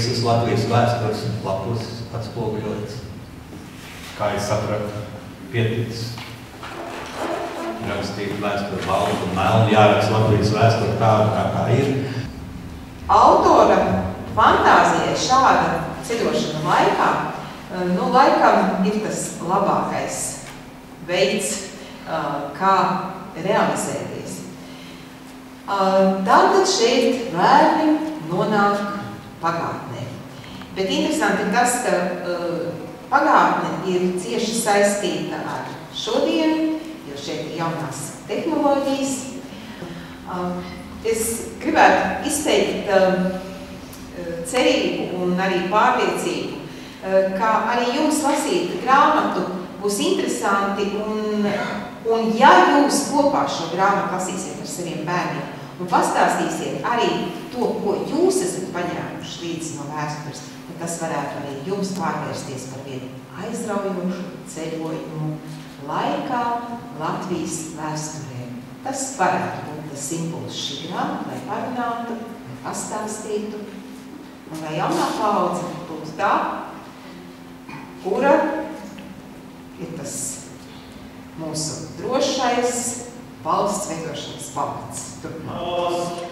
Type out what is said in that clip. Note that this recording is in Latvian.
visas Latvijas vēstures lapus atspoguļots. Kā es sapratu, pieticis rakstīt vēsturi baltu un melnu, jāraksta Latvijas vēsturi tāda, kā ir. Autora fantāzijai šāda ceļošana laikā, laikam ir tas labākais veids, kā realizēties. Tātad šeit bērni nonāk pagātnē. Bet interesanti ir tas, ka pagātne ir cieši saistīta ar šodienu, jo šeit ir jaunās tehnoloģijas. Es gribētu izteikt cerību un arī pārliecību, ka arī jums lasīt grāmatu būs interesanti un ja jūs kopā šo grāmatu lasīsiet ar saviem bērniem un pastāstīsiet arī to, ko jūs esat paņēmuši līdzi no vēstures, tad tas varētu arī jums pārvērsties par vienu aizraujošu ceļojumu laikā Latvijas vēsturē. Tas varētu būt tas impulss šī grāmata, lai parunātu, lai pastāstītu, un lai jaunā paudze būtu tā, kura ir tas mūsu drošais valsts veidošanas pamats. Turpmāk.